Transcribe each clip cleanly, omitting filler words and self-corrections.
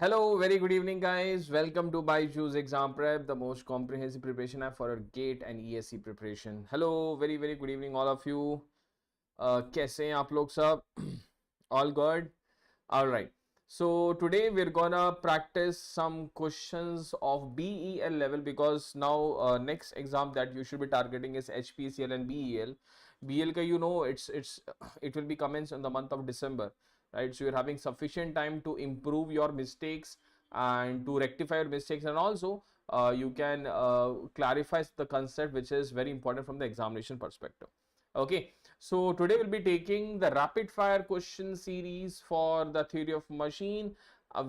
Hello, very good evening, guys. Welcome to BYJU'S Exam Prep, the most comprehensive preparation app for your GATE and ESC preparation. Hello, very good evening, all of you. कैसे हैं आप लोग सब? All good? All right. So today we're gonna practice some questions of BEL level because now next exam that you should be targeting is HPCL and BEL. BEL ka it will be commenced in the month of December, right? So you're having sufficient time to improve your mistakes and to rectify your mistakes, and also you can clarify the concept, which is very important from the examination perspective. Okay, so today we'll be taking the rapid fire question series for the theory of machine.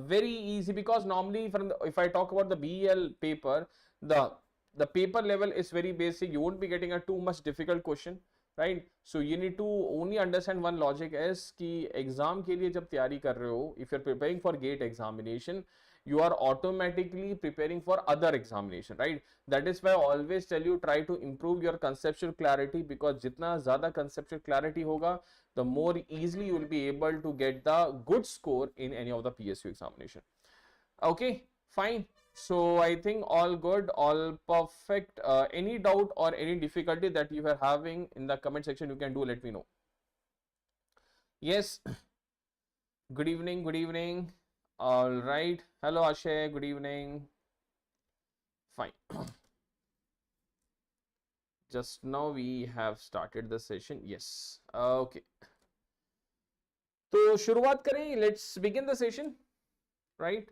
Very easy, because normally if I talk about the BEL paper, the paper level is very basic. You won't be getting a too much difficult question, right? So you need to only understand one logic is कि exam के लिए जब तैयारी कर रहे हो, if you're preparing for GATE examination, you are automatically preparing for other examination, right? That is why I always tell you, try to improve your conceptual clarity, because जितना ज़्यादा conceptual clarity होगा, the more easily you will be able to get the good score in any of the PSU examination. Okay, fine. So I think all good, all perfect. Any doubt or any difficulty that you are having in the comment section, you can do, let me know. Yes. Good evening, good evening. All right. Hello, Ashay. Good evening. Fine. Just now we have started the session. Yes. Okay. तो शुरुआत करें. Let's begin the session. Right.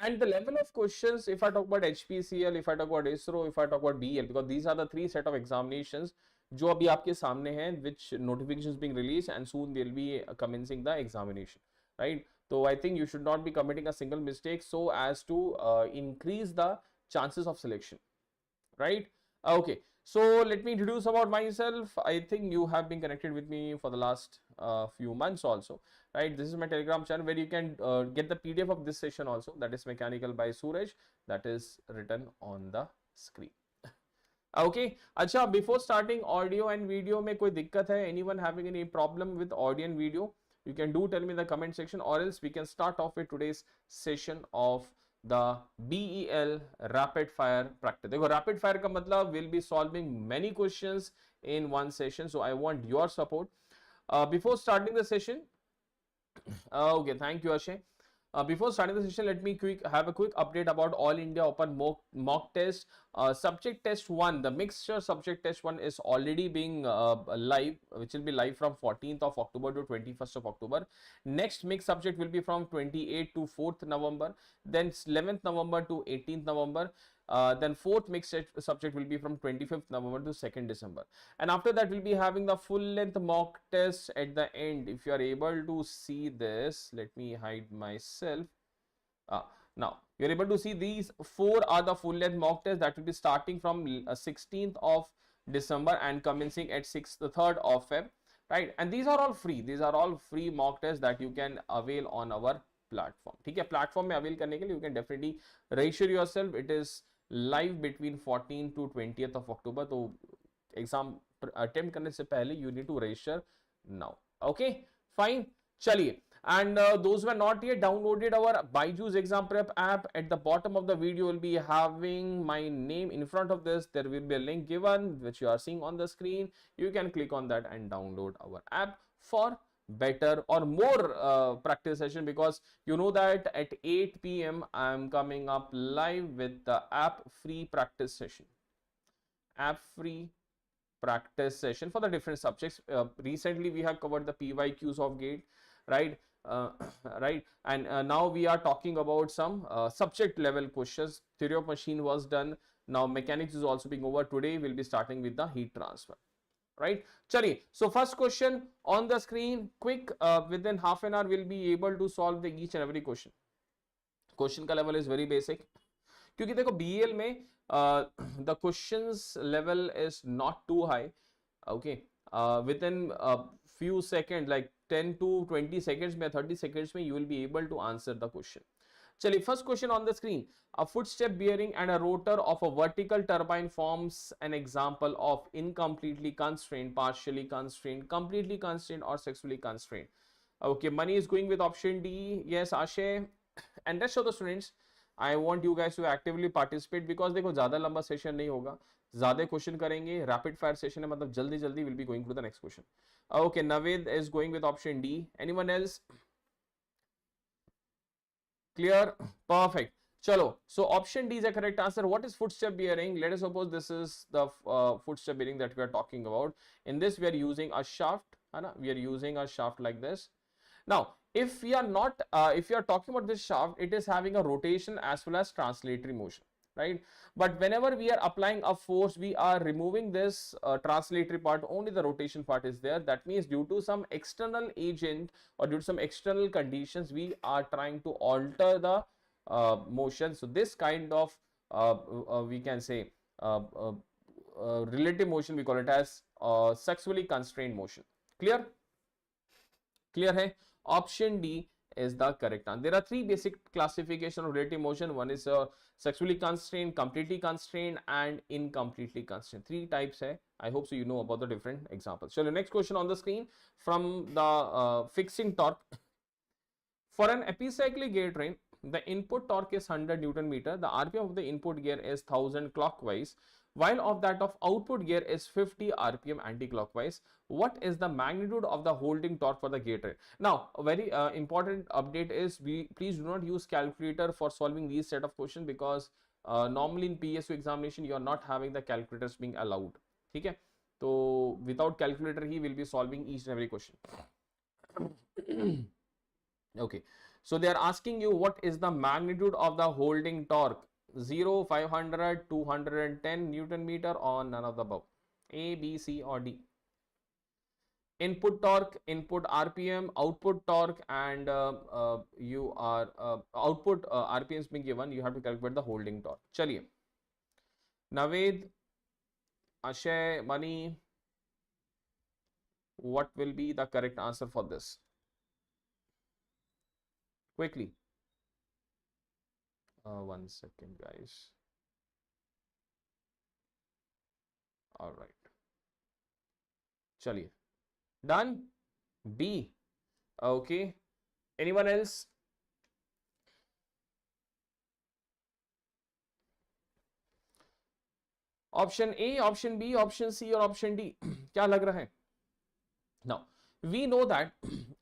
And the level of questions, if I talk about HPCL, if I talk about ISRO, if I talk about BEL, because these are the three set of examinations जो अभी आपके सामने हैं, which notifications being released, and soon they'll be commencing the examination, right? So I think you should not be committing a single mistake so as to increase the chances of selection, right? Okay, so let me introduce about myself. I think you have been connected with me for the last few months also, right? This is my Telegram channel where you can get the PDF of this session also, that is Mechanical by Suraj, that is written on the screen. Okay, अच्छा, before starting audio and video में कोई दिक्कत है? Anyone having any problem with audio and video? You can do tell me in the comment section, or else we can start off with today's session of the BEL rapid fire practice. देखो, rapid fire का मतलब will be solving many questions in one session, so I want your support. Before starting the session, okay, thank you, Ashay. Before starting the session, let me have a quick update about All India Open mock test. Subject test 1, the mixture subject test 1 is already being live, which will be live from 14th of October to 21st of October. Next mixed subject will be from 28th to 4th November, then 11th November to 18th November. Then fourth mixed subject will be from 25th November to 2nd December. And after that, we'll be having the full length mock test at the end. If you are able to see this, let me hide myself. Now, you're able to see these four are the full length mock tests that will be starting from 16th of December and commencing at 3rd of Feb. Right? And these are all free. These are all free mock tests that you can avail on our platform. ठीक है, platform में avail करने के लिए you can definitely register yourself. It is live between 14th to 20th of October. तो exam attempt करने से पहले you need to register now. Okay, fine. चलिए. And those who are not yet downloaded our BYJU'S exam prep app, at the bottom of the video will be having my name. In front of this there will be a link given which you are seeing on the screen. You can click on that and download our app for better or more practice session, because you know that at 8 p.m. I am coming up live with the app free practice session. App free practice session for the different subjects. Recently we have covered the PYQs of GATE, right? Right, and now we are talking about some subject level questions. Theory of machine was done. Now mechanics is also being over. Today we'll be starting with the heat transfer, right? Chali, so first question on the screen, quick, within half an hour we'll be able to solve the each and every question. Question का level is very basic, क्योंकि देखो BEL में the questions level is not too high. Okay, within a few seconds, like 10 to 20 seconds में, 30 seconds में, you will be able to answer the question. चलिए, first question on the screen. A footstep bearing and a rotor of a vertical turbine forms an example of incompletely constrained, partially constrained, completely constrained, or sexually constrained. Okay, money is going with option D. Yes, Ashay. And rest of the students I want you guys to actively participate because देखो ज्यादा लंबा session नहीं होगा, ज्यादा question करेंगे, rapid fire session है, मतलब जल्दी जल्दी will be going to the next question. Okay, Navid is going with option D. Anyone else? Clear? Perfect. Chalo. So option D is the correct answer. What is footstep bearing? Let us suppose this is the footstep bearing that we are talking about. In this, we are using a shaft. We are using a shaft like this. Now, if we are not, if you are talking about this shaft, it is having a rotation as well as translatory motion, right? But whenever we are applying a force, we are removing this translatory part, only the rotation part is there. That means due to some external agent or due to some external conditions, we are trying to alter the motion. So this kind of we can say relative motion, we call it as sexually constrained motion. Clear? Clear hai? Option D is the correct answer. There are three basic classification of relative motion. One is sexually constrained, completely constrained, and incompletely constrained. Three types hai. I hope so you know about the different examples. So the next question on the screen from the fixing torque. For an epicyclic gear train, the input torque is 100 Newton meter. The RPM of the input gear is 1000 clockwise, while of that of output gear is 50 RPM anti-clockwise. What is the magnitude of the holding torque for the gear train? Now, a very important update is please do not use calculator for solving these set of questions because normally in PSU examination you are not having the calculators being allowed. Okay, so without calculator he will be solving each and every question. Okay, so they are asking you what is the magnitude of the holding torque? 0, 500, 210 Newton meter, or none of the above? A, B, C, or D? Input torque, input RPM, output torque, and you are output RPMs being given. You have to calculate the holding torque. Chaliye, Naveed, Ashay, Mani, what will be the correct answer for this? Quickly. 1 second, guys. All right. Chaliye. Done? B. Okay. Anyone else? Option A, option B, option C, or option D? क्या लग रहा है? Now, we know that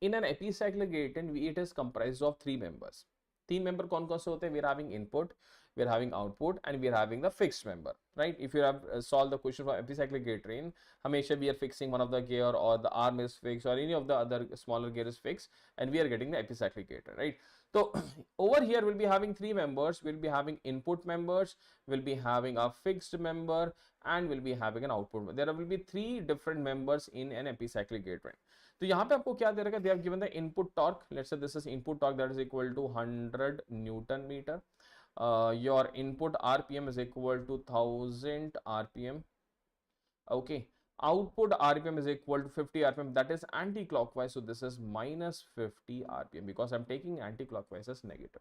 in an epicyclic gear train, it is comprised of three members. तीन member कौन कौन से होते हैं? We are having input, we are having output, and we are having the fixed member, right? If you have solved the question for epicyclic gear train, हमेशा we are fixing one of the gear, or the arm is fixed, or any of the other smaller gear is fixed, and we are getting the epicyclic gear train, right? So over here we'll be having three members. We'll be having input members, we'll be having a fixed member, and we'll be having an output. There will be three different members in an epicyclic gear train. तो यहाँ पे आपको क्या दे रखा है? They have given the input torque. Let's say this is input torque that is equal to 100 Newton meter. Your input RPM is equal to 1000 RPM. Okay. Output RPM is equal to 50 RPM. That is anti-clockwise. So this is minus 50 RPM because I'm taking anti-clockwise as negative.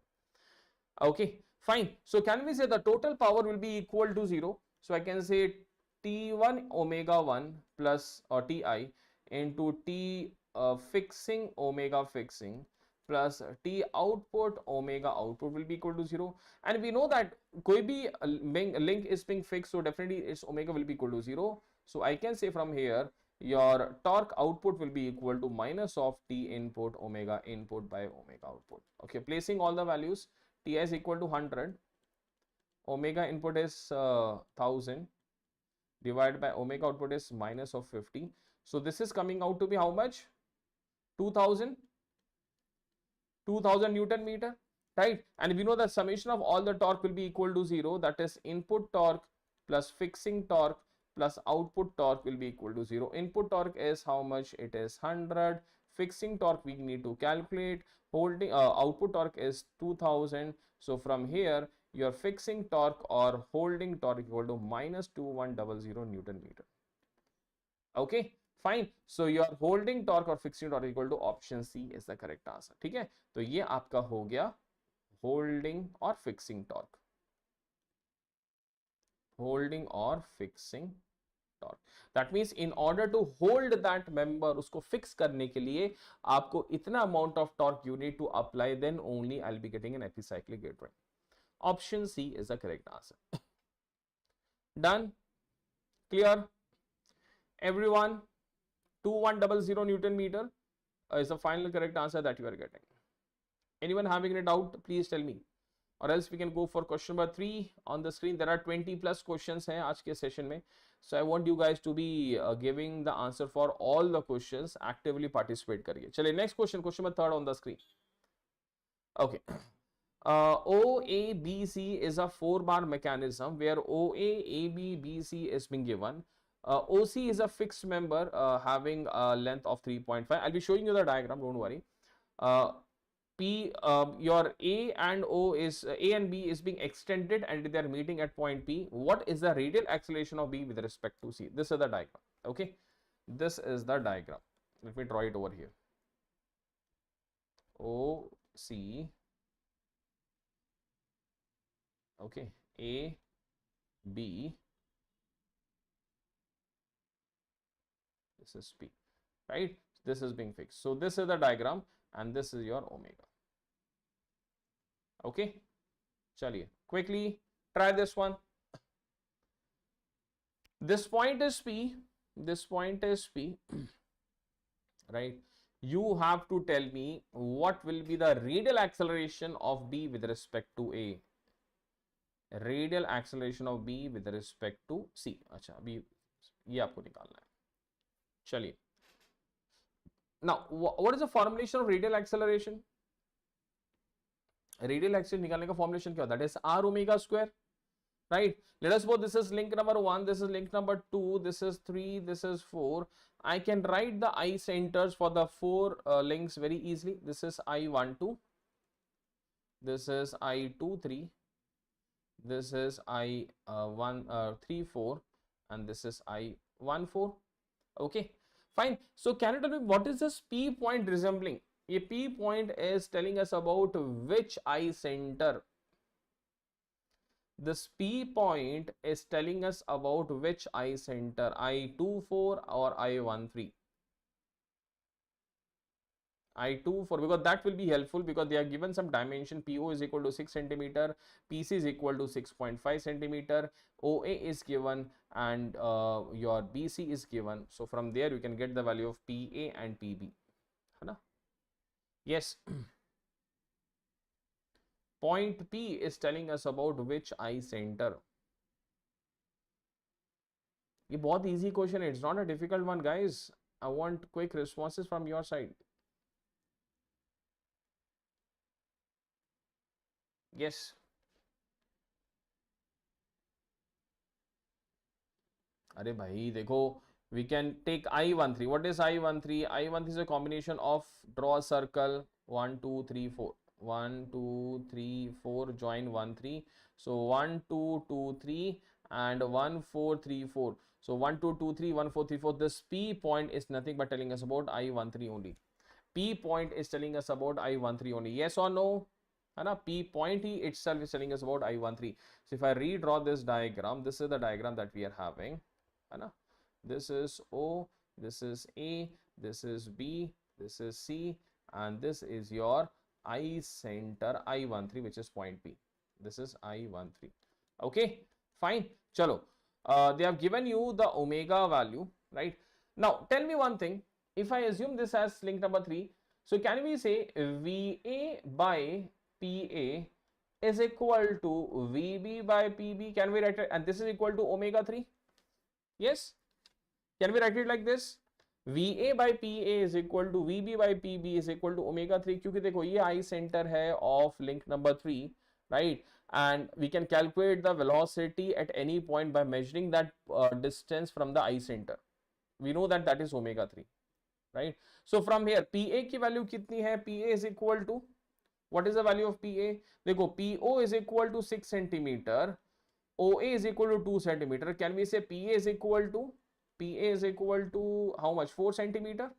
Okay, fine. So can we say the total power will be equal to 0? So I can say T1 omega 1 plus or Ti into T fixing omega fixing plus T output omega output will be equal to 0. And we know that koi bhi link is being fixed, so definitely its omega will be equal to 0. So I can say from here your torque output will be equal to minus of T input omega input by omega output. Okay, placing all the values, Ti is equal to 100, omega input is 1000 divided by omega output is minus of 50. So this is coming out to be how much? 2000 Newton meter, right? And we know that summation of all the torque will be equal to 0. That is input torque plus fixing torque plus output torque will be equal to 0. Input torque is how much? It is 100. Fixing torque we need to calculate. Holding output torque is 2000. So from here your fixing torque or holding torque equal to minus 2100 Newton meter. Okay, fine. So your holding torque or fixing torque equal to option C is the correct answer. ठीक है, तो ये आपका हो गया holding or fixing torque. Holding or fixing torque. That means in order to hold that member, उसको fix करने के लिए आपको इतना amount of torque you need to apply, then only I'll be getting an epicyclic gate ring. Option C is the correct answer. Done? Clear? Everyone, 2100 Newton meter is the final correct answer that you are getting. Anyone having any doubt, please tell me. Or else we can go for question number 3 on the screen. There are 20 plus questions हैं आज के session में. So I want you guys to be giving the answer for all the questions. Actively participate करिए. चलिए next question, question number 3 on the screen. Okay. OABC is a 4-bar mechanism where OA, AB, BC is being given. OC is a fixed member having a length of 3.5. I'll be showing you the diagram, don't worry. Your A and O is A and B is being extended and they are meeting at point P. What is the radial acceleration of B with respect to C? This is the diagram. Okay, this is the diagram. Let me draw it over here. O, C. Okay, A, B. This is P, right? This is being fixed. So this is the diagram and this is your omega. Okay, chaliye, quickly try this one. This point is P, this point is P, right? You have to tell me what will be the radial acceleration of B with respect to A. Radial acceleration of B with respect to C. अच्छा, अभी ये आपको निकालना है. चलिए. Now, what is the formulation of radial acceleration? Radial acceleration निकालने का formulation क्या होता है? That is R omega square, right? Let us suppose this is link number 1, this is link number 2, this is 3, this is 4. I can write the I centers for the 4 links very easily. This is I12, this is I23, this is I34, and this is I14. Okay, fine. So can you tell me what is this P point resembling? A P point is telling us about which I center. This P point is telling us about which I center, I24 or I13. I24, because that will be helpful because they are given some dimension. PO is equal to 6 centimeter, PC is equal to 6.5 centimeter, OA is given, and your BC is given. So from there you can get the value of PA and PB. Yes. Point P is telling us about which I center. ये बहुत easy question है. It's not a difficult one, guys. I want quick responses from your side. Yes. अरे भाई देखो, we can take I13. What is I13? I13 is a combination of draw a circle 1, 2, 3, 4. 1, 2, 3, 4, join 1, 3. So 1, 2, 2, 3 and 1, 4, 3, 4. So 1, 2, 2, 3, 1, 4, 3, 4. This P point is nothing but telling us about I13 only. P point is telling us about I13 only. Yes or no? P point itself is telling us about I13. So if I redraw this diagram, this is the diagram that we are having. This is O, this is A, this is B, this is C, and this is your I center I13, which is point P. This is I13. Okay, fine. Chalo. They have given you the omega value, right? Now tell me one thing. If I assume this as link number 3, so can we say VA by PA is equal to VB by PB? Can we write it? And this is equal to omega 3? Yes. Can we write it like this? VA by PA is equal to VB by PB is equal to omega 3. क्योंकि देखो ये I center है of link number 3, right? And we can calculate the velocity at any point by measuring that distance from the I center. We know that that is omega 3, right? So from here PA की value कितनी है? PA is equal to, what is the value of PA? देखो PO is equal to 6 centimeter, OA is equal to 2 centimeter. Can we say PA is equal to how much? 4 centimeter?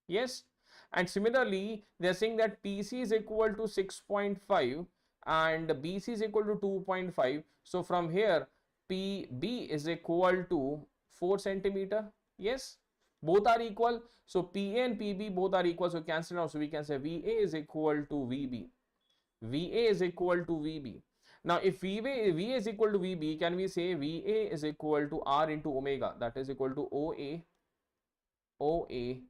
Yes. And similarly, they are saying that PC is equal to 6.5 and BC is equal to 2.5. So from here, PB is equal to 4 centimeter. Yes, both are equal. So PA and PB both are equal. So cancel out. So we can say VA is equal to VB. VA is equal to VB. Now, if VA is equal to VB, can we say VA is equal to R into omega? That is equal to OA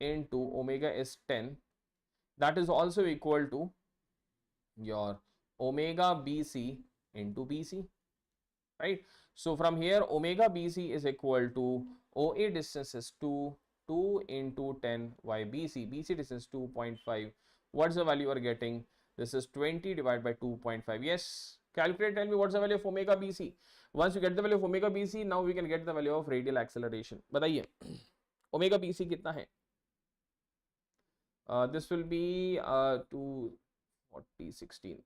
into omega is 10. That is also equal to your omega BC into BC, right? So from here, omega BC is equal to OA distance is 2 into 10 y BC. BC distance 2.5. What's the value you are getting? This is 20 divided by 2.5. Yes, calculate, tell me what's the value of omega BC. Once you get the value of omega BC, now we can get the value of radial acceleration. बताइए omega BC कितना है? This will be 240 16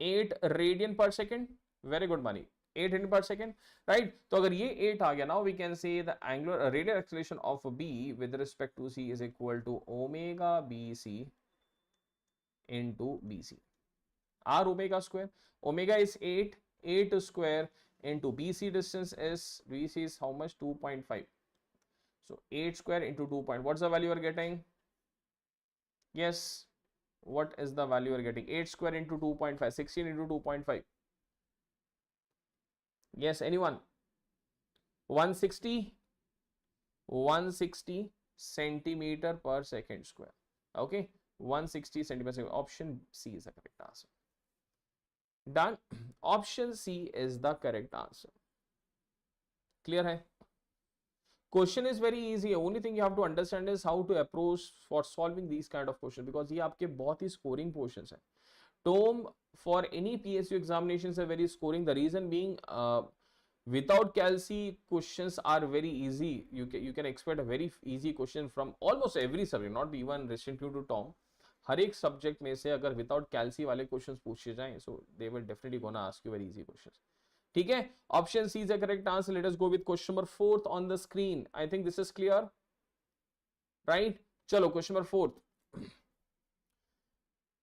8 radian per second. Very good money. 8 radian per second, right? तो अगर ये 8 आ गया, now we can say the angular radial acceleration of B with respect to C is equal to omega BC into BC. R omega square. Omega is 8 square into BC distance is, BC is how much? 2.5. So 8 square into 2. What's the value you are getting? Yes, what is the value you are getting? 8 square into 2.5, 16 into 2.5. Yes, anyone? 160 centimeter per second square. Okay, 160 centimeter. Option C is the correct answer. Done. Option C is the correct answer. Clear hai? Question is very easy. Only thing you have to understand is how to approach for solving these kind of questions, because ये आपके बहुत ही scoring portions हैं. TOEM for any PSU examinations are very scoring. The reason being, without calci questions are very easy. You can expect a very easy question from almost every subject, not even restricted to TOEM. हर एक subject में से अगर without calci वाले questions पूछे जाएं, so they will definitely gonna ask you very easy questions. ठीक है, option C is the correct answer. Let us go with question number 4 on the screen. I think this is clear, right? चलो question number 4.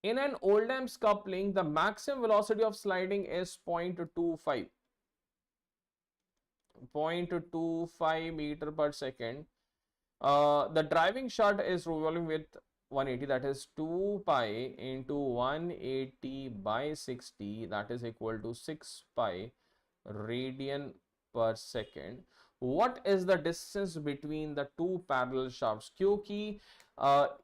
In an Oldham's coupling, the maximum velocity of sliding is 0.25 meter per second. The driving shaft is revolving with 180, that is 2 pi into 180 by 60, that is equal to 6 pi radian per second. What is the distance between the two parallel shafts? क्योंकि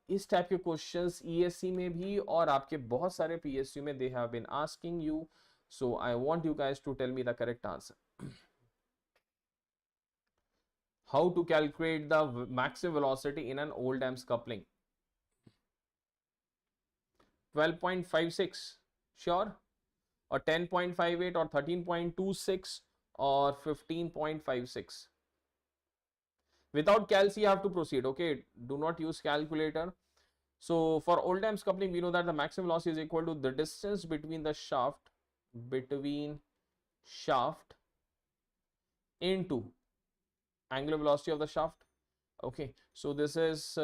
इस type के questions ESC में भी और आपके बहुत सारे PSU में they have been asking you, so I want you guys to tell me the correct answer. How to calculate the maximum velocity in an Oldham's coupling? 12.56 sure, or 10.58 or 13.26 or 15.56? Without calc you have to proceed. Okay, do not use calculator. So for Oldham's coupling, we know that the maximum velocity is equal to the distance between the shaft into angular velocity of the shaft. Okay, so this is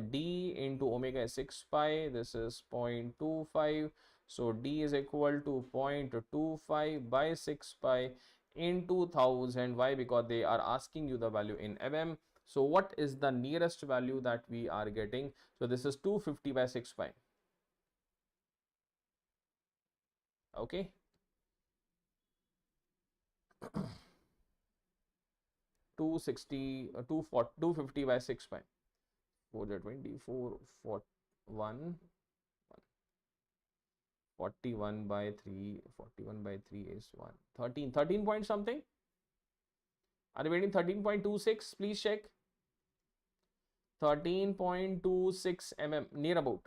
d into omega is 6 pi, this is 0.25, so d is equal to 0.25 by 6 pi into 1000. Why? Because they are asking you the value in mm. So what is the nearest value that we are getting? So this is 250 by 6 pi. Okay. 250 by 6 pi. 424, 41 by 3, 41 by 3 is 1. 13 point something. Are you getting 13.26? Please check. 13.26 mm, near about.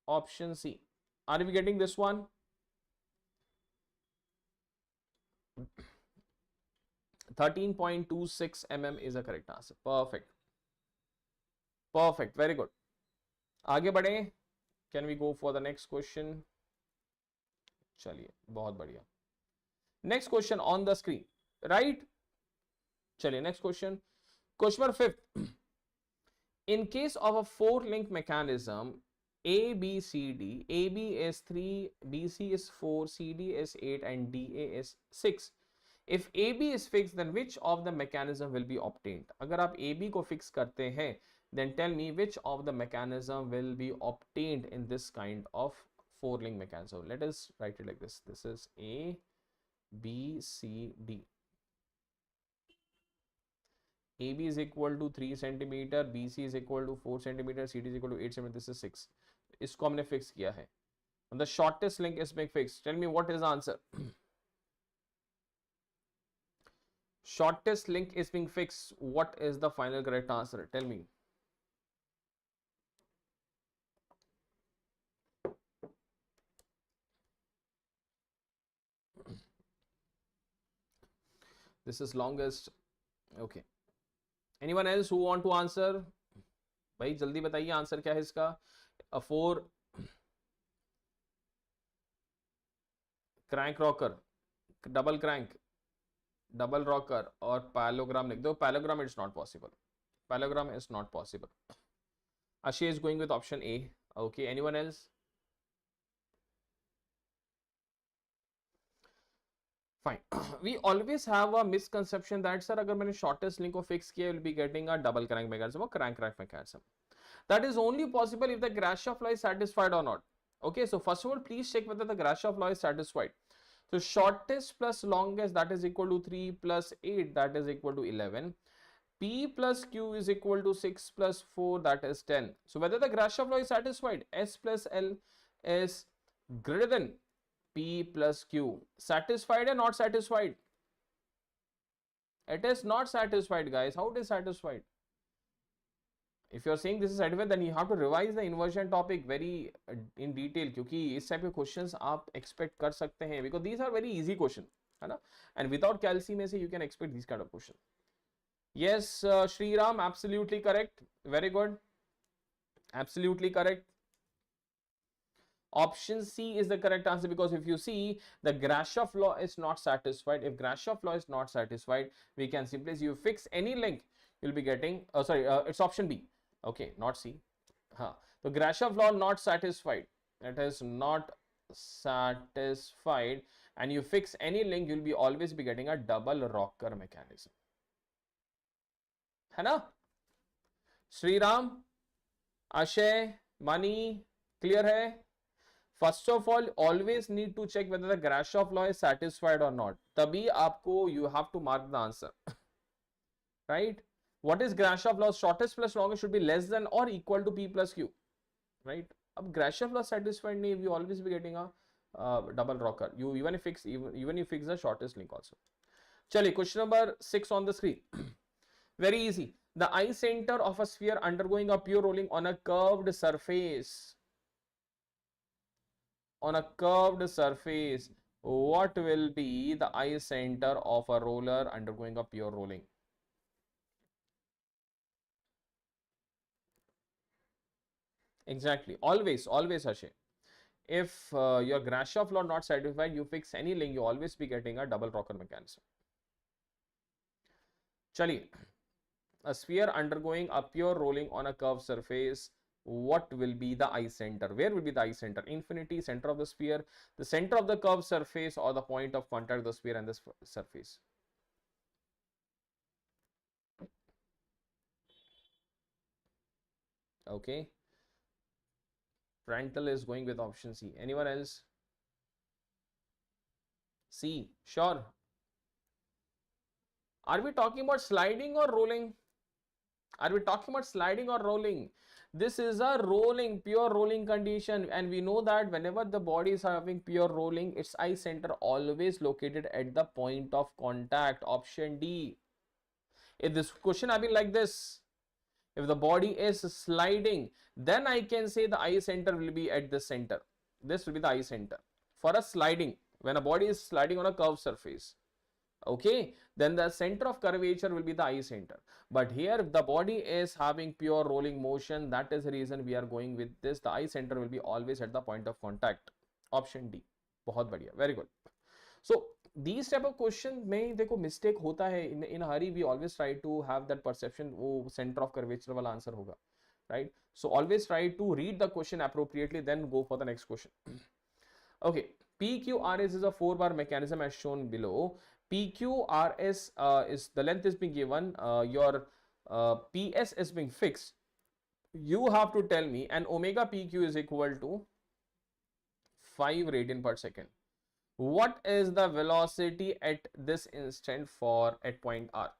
Option C. Are we getting this one? 13.26 mm is a correct answer. Perfect. Perfect. Very good. आगे बढ़े. Can we go for the next question? चलिए, बहुत बढ़िया. Next question on the screen. Right? चलिए, next question. Question number 5. In case of a 4-link mechanism, A, B, C, D, AB is 3, BC is 4, CD is 8 and DA is 6. If AB is fixed, then which of the mechanism will be obtained? अगर आप AB को fix करते हैं, then tell me which of the mechanism will be obtained in this kind of four link mechanism. Let us write it like this. This is A, B, C, D. AB is equal to 3 centimeter, BC is equal to 4 centimeter, CD is equal to 8 centimeter. This is 6. इसको हमने fix किया है. And the shortest link is being fixed. Tell me what is the answer. Shortest link is being fixed. What is the final correct answer? Tell me. This is longest. Okay. Anyone else who want to answer? भाई जल्दी बताइए answer क्या है इसका. A 4 crank rocker, double crank, double rocker और parallelogram लिख दो. Parallelogram it's not possible. Parallelogram is not possible. Ashay is going with option A. Okay. Anyone else? Fine. We always have a misconception that sir अगर मैंने shortest link को fix किया will be getting a double crank mechanism or crank mechanism. That is only possible if the Grashof law is satisfied or not. Okay, so first of all, please check whether the Grashof law is satisfied. So shortest plus longest, that is equal to 3 plus 8, that is equal to 11. P plus Q is equal to 6 plus 4, that is 10. So whether the Grashof law is satisfied, S plus L is greater than P plus Q. Satisfied or not satisfied? It is not satisfied, guys. How it is satisfied? If you are saying this is satisfied, then you have to revise the inversion topic very in detail, क्योंकि इस type के questions आप expect कर सकते हैं, because these are very easy question, है ना? And without calci में से you can expect these kind of question. Yes, Shriram, absolutely correct. Very good. Absolutely correct. Option C is the correct answer, because if you see the Grashof law is not satisfied. If Grashof law is not satisfied, we can simply say you fix any link, you'll be getting. It's option B. Okay, not C. So Grashof law not satisfied. It is not satisfied, and you fix any link, you'll be always be getting a double rocker mechanism. है ना? Shriram, Ashay, Mani, clear है? First of all, always need to check whether the Grashof law is satisfied or not. तभी आपको you have to mark the answer. Right? What is Grashof law? Shortest plus longest should be less than or equal to P plus Q. Right? अब Grashof law satisfied नहीं, you always be getting a double rocker. You even fix the shortest link also. चलिए, question number 6 on the screen. Very easy. The eye center of a sphere undergoing a pure rolling on a curved surface. On a curved surface, what will be the eye center of a roller undergoing a pure rolling? Exactly. Always, Ashay. If your Grashof law not satisfied, you fix any link, you always be getting a double rocker mechanism. Chaliye. A sphere undergoing a pure rolling on a curved surface, what will be the eye center? Where will be the eye center? Infinity, center of the sphere, the center of the curved surface, or the point of contact of the sphere and the surface? Okay. Frontal is going with option C. Anyone else? C. Sure. Are we talking about sliding or rolling? Are we talking about sliding or rolling? This is a rolling, pure rolling condition, and we know that whenever the body is having pure rolling, its eye center always located at the point of contact. Option D. If this question having like this, if the body is sliding, then I can say the eye center will be at the center. This will be the eye center. For a sliding, when a body is sliding on a curved surface, okay, then the center of curvature will be the eye center. But here the body is having pure rolling motion, that is the reason we are going with this. The eye center will be always at the point of contact. Option D. बहुत बढ़िया, very good. So these type of question में देखो mistake होता है, in a hurry we always try to have that perception वो center of curvature वाला answer होगा, right? So always try to read the question appropriately, then go for the next question. Okay, PQRS is a 4-bar mechanism as shown below. PQRS is the length is being given, your PS is being fixed. You have to tell me, and omega PQ is equal to 5 radian per second. What is the velocity at this instant for at point R?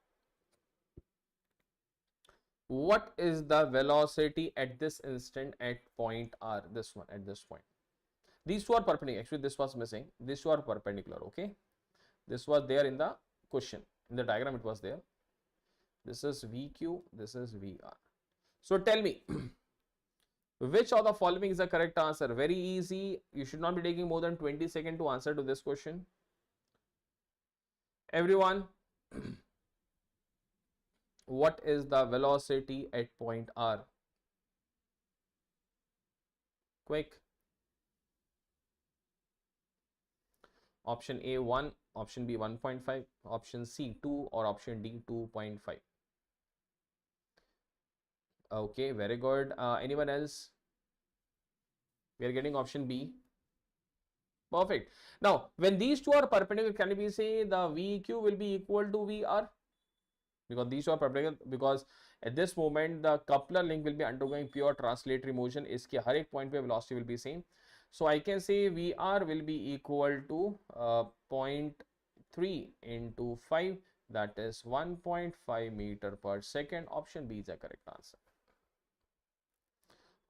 What is the velocity at this instant at point R? This one, at this point. These two are perpendicular. Actually, this was missing. These two are perpendicular. Okay. This was there in the question. In the diagram, it was there. This is VQ. This is VR. So tell me, which of the following is the correct answer? Very easy. You should not be taking more than 20 seconds to answer to this question. Everyone, what is the velocity at point R? Quick. Option A 1, option B 1.5, option C 2, or option D 2.5. Okay, very good. Anyone else? We are getting option B. Perfect. Now, when these two are perpendicular, can we say the VQ will be equal to VR? Because these two are perpendicular, because at this moment the coupler link will be undergoing pure translatory motion. इसके हर एक point पे velocity will be same. So I can say VR will be equal to 0.3 into 5, that is 1.5 meter per second. Option B is the correct answer.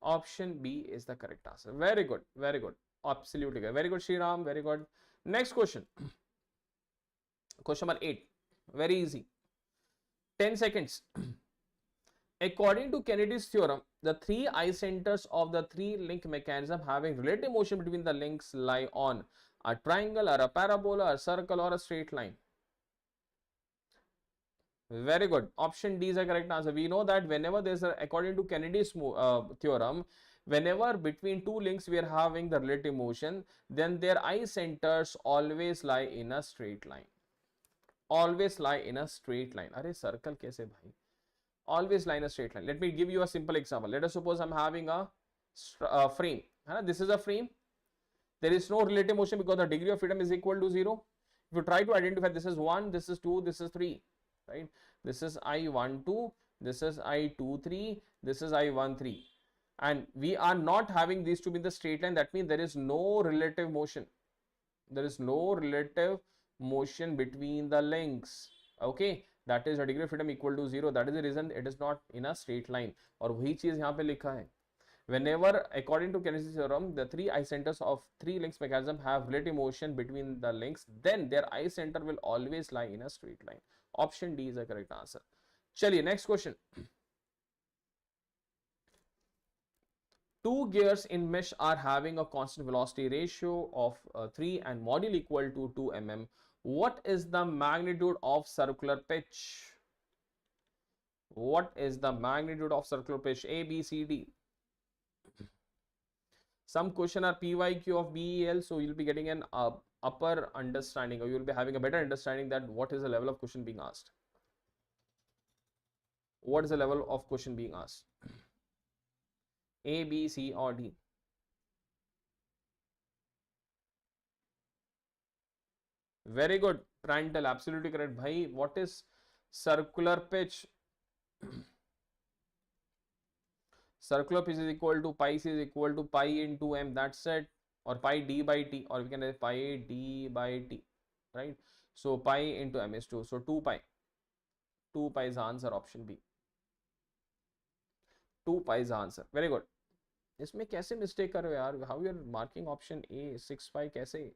Option B is the correct answer. Very good, very good. Absolutely good. Very good, Shriram. Very good. Next question. Question number 8. Very easy. 10 seconds. According to Kennedy's theorem, the three eye centers of the three link mechanism having relative motion between the links lie on a triangle or a parabola, a circle, or a straight line. Very good. Option D is the correct answer. We know that whenever there's a, according to Kennedy's theorem, whenever between two links we are having the relative motion, then their eye centers always lie in a straight line. Always lie in a straight line. Arey circle kaise bhai? Always lie in a straight line. Let me give you a simple example. Let us suppose I'm having a frame. This is a frame. There is no relative motion because the degree of freedom is equal to 0. If you try to identify, this is 1, this is 2, this is 3. Right? This is I12, this is I23, this is I13. And we are not having these to be in the straight line. That means there is no relative motion. There is no relative motion between the links. Okay, that is a degree of freedom equal to 0. That is the reason it is not in a straight line. और वही चीज यहाँ पे लिखा है. Whenever, according to Kennedy's theorem, the three eye centers of three links mechanism have relative motion between the links, then their eye center will always lie in a straight line. Option D is the correct answer. चलिए next question. Two gears in mesh are having a constant velocity ratio of 3 and module equal to 2 mm. What is the magnitude of circular pitch? What is the magnitude of circular pitch? A, B, C, D. Some question are PYQ of BEL, so you'll be getting an upper understanding, or you'll be having a better understanding that what is the level of question being asked. What is the level of question being asked? A, B, C, or D? Very good, Prantal, absolutely correct. Bhai, what is circular pitch? Circular pitch is equal to pi c is equal to pi into m. That's it. Or pi d by t, or we can say pi d by t, right? So pi into m is 2. So 2 pi. 2 pi is the answer. Option B. 2 pi is the answer. Very good. इसमें कैसे mistake कर रहे हो यार? How you are marking option A 6 pi कैसे?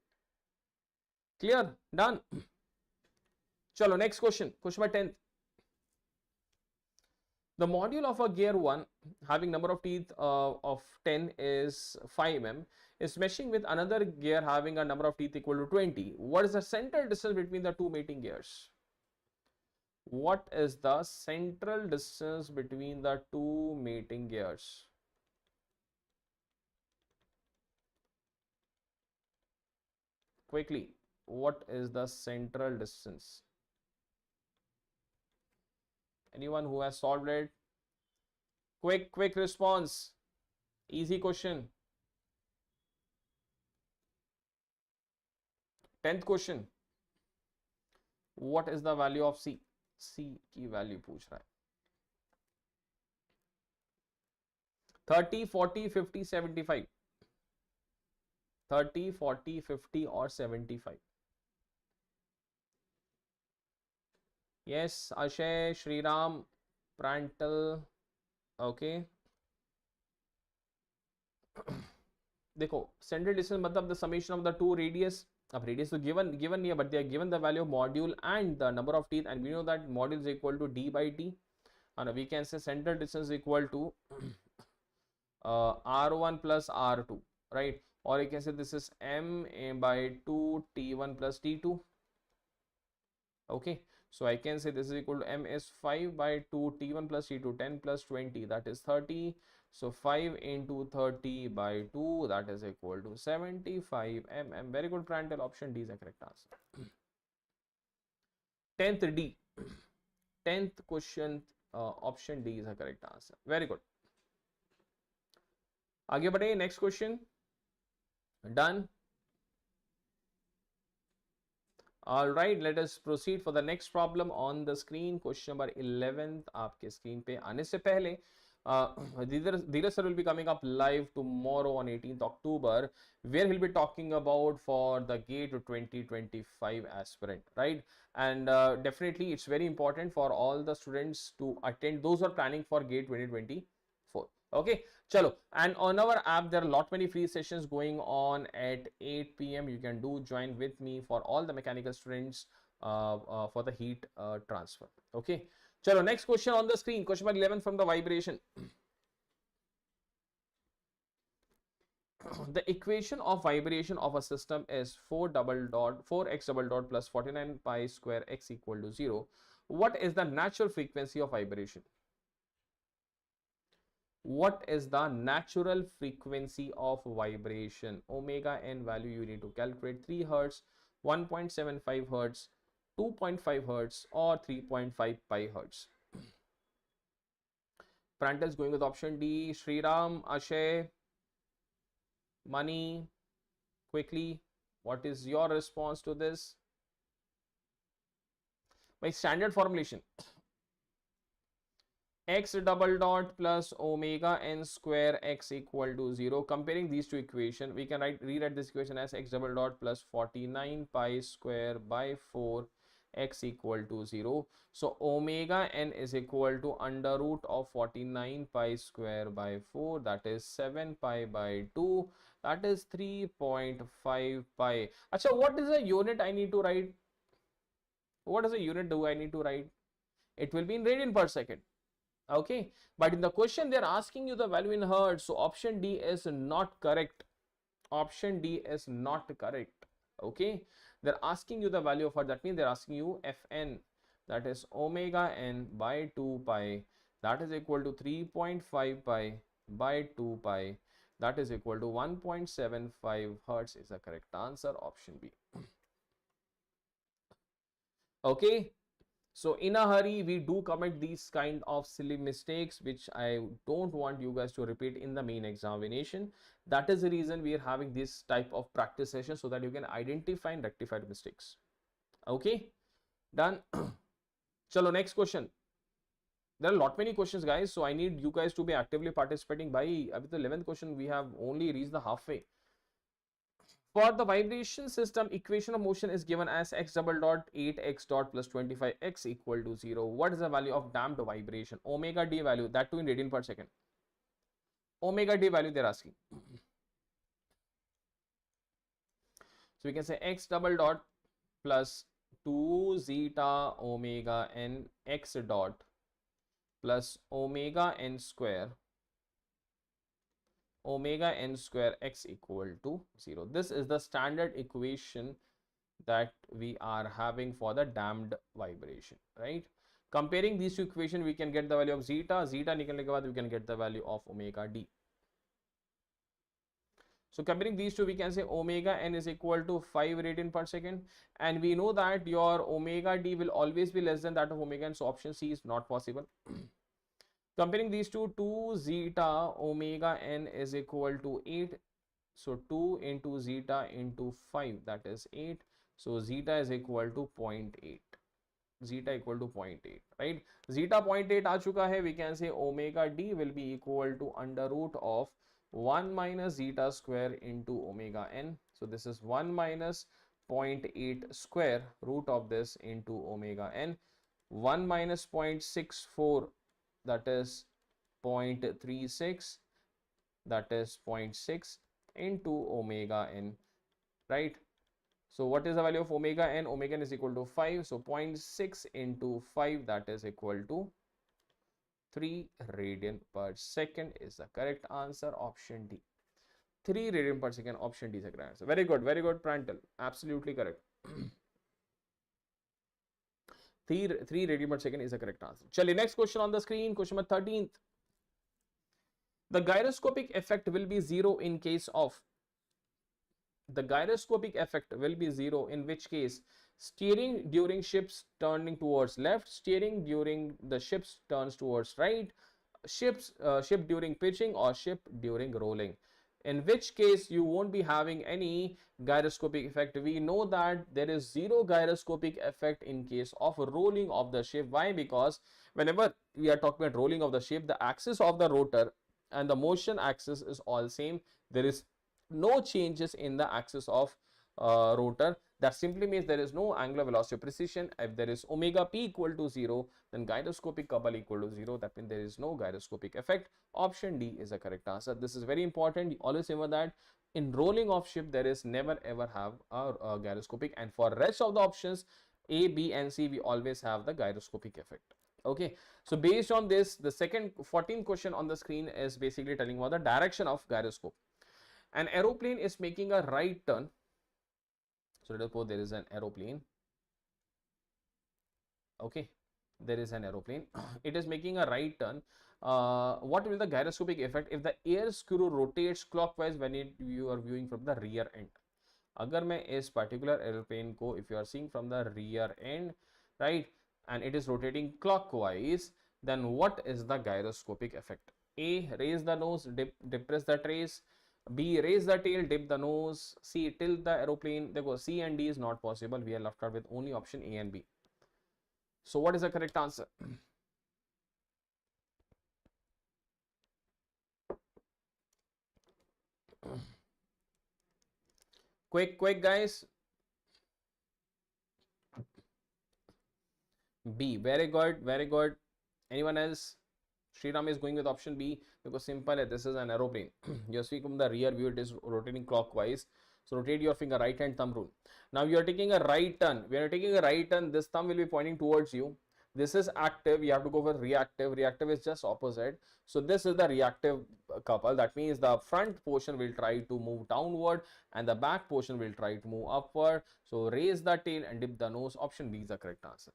Clear? Done. Chalo, next question. Question number 10th. The module of a gear 1 having number of teeth of 10 is 5 mm is meshing with another gear having a number of teeth equal to 20. What is the central distance between the two mating gears? What is the central distance between the two mating gears? Quickly, what is the central distance? Anyone who has solved it? Quick response. Easy question. 10th question. What is the value of C? C की value पूछ रहा है. 30, 40, 50, 75. 30, 40, 50 or 75. Yes, Ashay, Shriram, Prantal. Okay. देखो central distance मतलब the summation of the two radius. अब radius तो given नहीं है, but they are given the value of module and the number of teeth, and we know that module is equal to d by t, and we can say central distance equal to r1 plus r2, right? Or you can say this is m by 2 t1 plus t2. Okay, so I can say this is equal to m is 5 by 2 t1 plus t2, 10 plus 20, that is 30. So 5 into 30 by 2, that is equal to 75 mm. Very good, Prantal. Option D is the correct answer. 10th D. 10th question, option D is the correct answer. Very good. आगे बढ़े, next question. Done. All right, let us proceed for the next problem on the screen. Question number 11 आपके screen पे आने से पहले Dheeraj sir will be coming up live tomorrow on 18th October, where he'll be talking about for the GATE 2025 aspirant, right? And definitely it's very important for all the students to attend, those who are planning for GATE 2024. Okay, chalo. And on our app there are lot many free sessions going on at 8 p.m. You can do join with me for all the mechanical students for the heat transfer. Okay, chalo, next question on the screen, question number 11 from the vibration. The equation of vibration of a system is 4x double dot plus 49 pi square x equal to 0. What is the natural frequency of vibration? What is the natural frequency of vibration? Omega n value you need to calculate. 3 hertz, 1.75 hertz, 2.5 hertz or 3.5 pi hertz. Prantal is going with option D. Shriram, Ashay, Mani, quickly, what is your response to this? By standard formulation, x double dot plus omega n square x equal to 0. Comparing these two equations, we can rewrite this equation as x double dot plus 49 pi square by 4 x equal to 0. So omega n is equal to under root of 49 pi square by 4, that is 7 pi by 2, that is 3.5 pi. Achha, what is the unit I need to write? What is the unit do I need to write? It will be in radian per second. Okay, but in the question they are asking you the value in hertz, so option D is not correct. Option D is not correct. Okay, they're asking you the value of hertz, that means they're asking you Fn, that is omega n by 2 pi, that is equal to 3.5 pi by 2 pi, that is equal to 1.75 hertz is the correct answer, option B. Okay, so in a hurry we do commit these kind of silly mistakes which I don't want you guys to repeat in the main examination. That is the reason we are having this type of practice session, so that you can identify and rectify mistakes. Okay, done. Chalo, next question. There are a lot many questions, guys, so I need you guys to be actively participating. By the 11th question we have only reached the halfway. For the vibration system, equation of motion is given as x double dot 8x dot plus 25x equal to 0. What is the value of damped vibration? Omega d value, that too in radian per second. Omega d value they're asking. So we can say x double dot plus 2 zeta omega n x dot plus omega n square x equal to 0. This is the standard equation that we are having for the damped vibration, right? Comparing these two equations, we can get the value of zeta निकलने के बाद we can get the value of omega d. So comparing these two, we can say omega n is equal to 5 radian per second, and we know that your omega d will always be less than that of omega n, so option C is not possible. Comparing these two, 2 zeta omega n is equal to 8. So 2 into zeta into 5, that is 8. So zeta is equal to 0.8. zeta equal to 0.8, right? Zeta 0.8 aa chuka hai. We can say omega d will be equal to under root of 1 minus zeta square into omega n. So this is 1 minus 0.8 square root of this into omega n. 1 minus 0.64, that is 0.36, that is 0.6 into omega n, right? So what is the value of omega n? Omega n is equal to 5. So 0.6 into 5, that is equal to 3 radian per second is the correct answer. Option D. 3 radian per second. Option D is the correct answer. Very good. Very good, Prantal. Absolutely correct. 3 radian per second is the correct answer. Chali, next question on the screen. Question number 13th. The gyroscopic effect will be 0 in case of. The gyroscopic effect will be 0 in which case steering during ships turning towards left, steering during the ships turns towards right, ship during pitching, or ship during rolling. In which case you won't be having any gyroscopic effect. We know that there is 0 gyroscopic effect in case of rolling of the ship. Why? Because whenever we are talking about rolling of the ship, the axis of the rotor and the motion axis is all same. There is no changes in the axis of rotor. That simply means there is no angular velocity of precision. If there is omega p equal to 0, then gyroscopic couple equal to 0. That means there is no gyroscopic effect. Option D is the correct answer. This is very important. You always remember that in rolling of ship there is never ever have a gyroscopic, and for rest of the options A, B and C we always have the gyroscopic effect. Okay, so based on this, the second 14th question on the screen is basically telling about the direction of gyroscope. An aeroplane is making a right turn. So let us suppose there is an aeroplane. Okay, there is an aeroplane. It is making a right turn. What will the gyroscopic effect if the air screw rotates clockwise when you are viewing from the rear end? Agar मैं इस particular aeroplane को, if you are seeing from the rear end, right, and it is rotating clockwise, then what is the gyroscopic effect? A, raise the nose, depress the trace. B, raise the tail, dip the nose. C, tilt the aeroplane. There goes C and D is not possible. We are left out with only option A and B. So what is the correct answer? Quick guys. B. Very good, very good. Anyone else? Sriram is going with option B because simple. This is an aeroplane. You're speaking from the rear view. It is rotating clockwise. So rotate your finger, right hand thumb rule. Now you are taking a right turn. When you are taking a right turn, this thumb will be pointing towards you. This is active. You have to go for reactive. Reactive is just opposite. So this is the reactive couple. That means the front portion will try to move downward and the back portion will try to move upward. So raise the tail and dip the nose. Option B is the correct answer.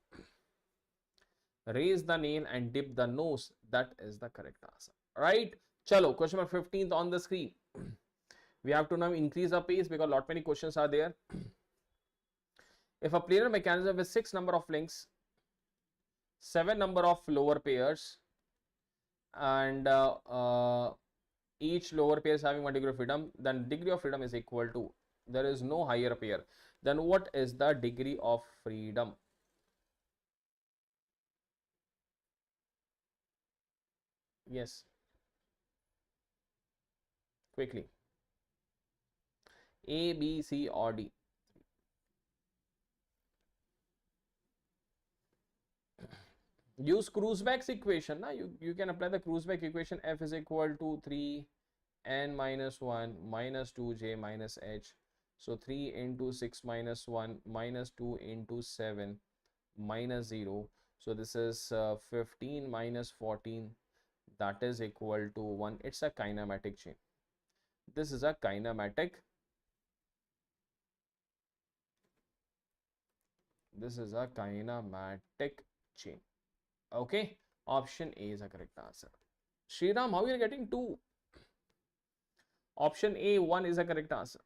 Raise the nail and dip the nose. That is the correct answer. Right? Chalo, question number 15th on the screen. We have to now increase the pace because lot many questions are there. If a planar mechanism with 6 number of links, 7 number of lower pairs, and each lower pair is having 1 degree of freedom, then degree of freedom is equal to, there is no higher pair, then what is the degree of freedom? Yes, quickly. A, B, C or D? Use Krusebeck's equation. Now you can apply the Krusebeck equation. F is equal to 3n minus 1 minus 2j minus h. So 3 into 6 minus 1 minus 2 into 7 minus 0. So this is 15 minus 14. That is equal to 1. It's a kinematic chain. This is a kinematic. This is a kinematic chain. Okay, option A is a correct answer. Sriram, how you are getting 2? Option A, 1 is a correct answer.